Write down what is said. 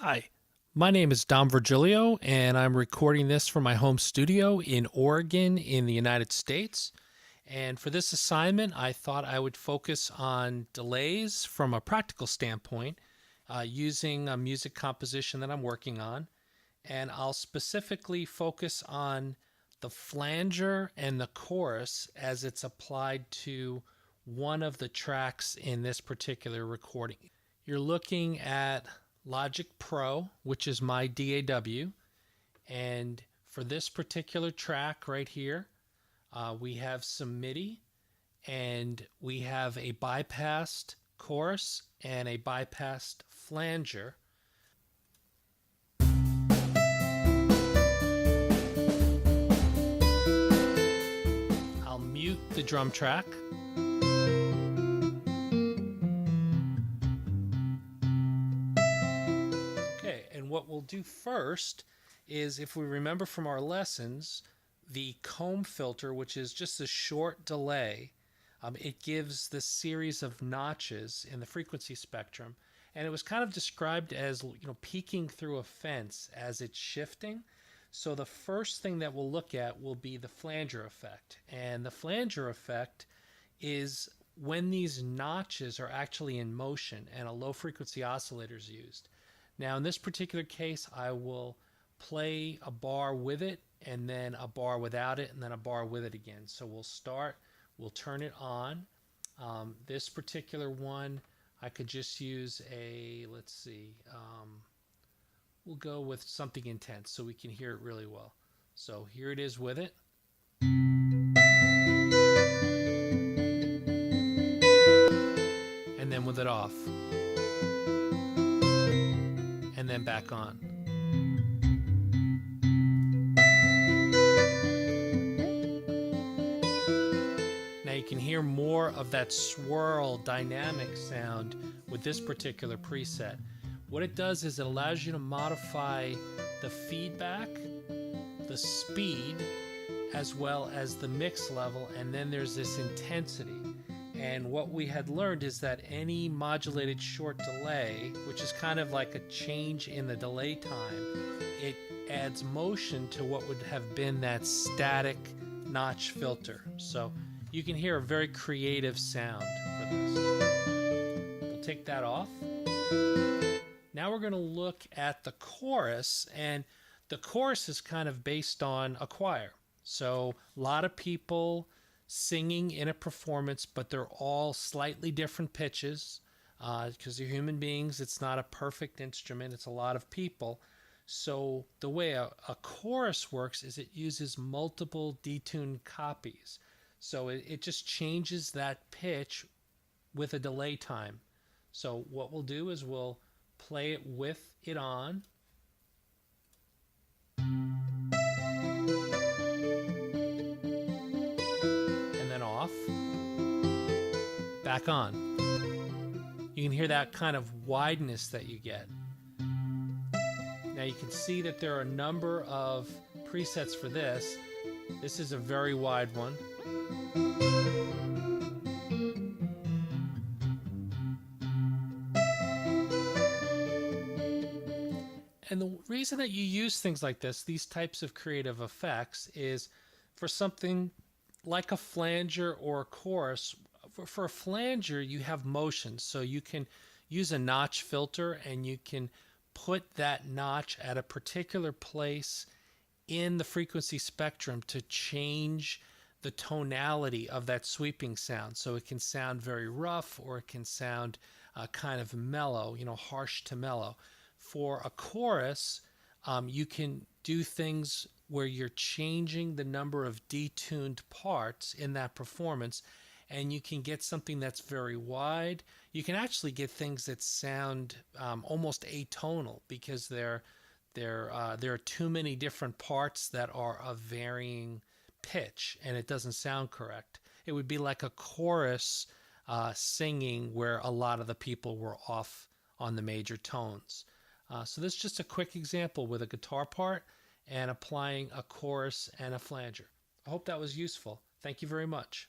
Hi, my name is Dom Virgilio, and I'm recording this from my home studio in Oregon in the United States. And for this assignment, I thought I would focus on delays from a practical standpoint using a music composition that I'm working on. And I'll specifically focus on the flanger and the chorus as it's applied to one of the tracks in this particular recording. You're looking at Logic Pro, which is my DAW. And for this particular track right here, we have some MIDI and we have a bypassed chorus and a bypassed flanger. I'll mute the drum track. Okay, and what we'll do first is, if we remember from our lessons, the comb filter, which is just a short delay, it gives this series of notches in the frequency spectrum. And it was kind of described as, peeking through a fence as it's shifting. So the first thing that we'll look at will be the flanger effect. And the flanger effect is when these notches are actually in motion and a low frequency oscillator is used. Now in this particular case, I will play a bar with it and then a bar without it and then a bar with it again. So we'll turn it on. This particular one, I could just use we'll go with something intense so we can hear it really well. So here it is with it. And then with it off. And then back on. Now you can hear more of that swirl dynamic sound with this particular preset. What it does is it allows you to modify the feedback, the speed, as well as the mix level, and then there's this intensity. And what we had learned is that any modulated short delay, which is kind of like a change in the delay time, it adds motion to what would have been that static notch filter. So you can hear a very creative sound for this. We'll take that off. Now we're going to look at the chorus, and the chorus is kind of based on a choir. So a lot of people singing in a performance, but they're all slightly different pitches because they're human beings. It's not a perfect instrument. It's a lot of people. So the way a chorus works is it uses multiple detuned copies. So it just changes that pitch with a delay time. So what we'll do is we'll play it with it on. Off, back on. You can hear that kind of wideness that you get. Now you can see that there are a number of presets for this. This is a very wide one. And the reason that you use things like this, these types of creative effects, is for something like a flanger or a chorus. For a flanger, you have motion, so you can use a notch filter and you can put that notch at a particular place in the frequency spectrum to change the tonality of that sweeping sound. So it can sound very rough or it can sound kind of mellow, harsh to mellow. For a chorus, you can do things where you're changing the number of detuned parts in that performance, and you can get something that's very wide. You can actually get things that sound almost atonal because there are too many different parts that are of varying pitch, and it doesn't sound correct. It would be like a chorus singing where a lot of the people were off on the major tones. So this is just a quick example with a guitar part and applying a chorus and a flanger. I hope that was useful. Thank you very much.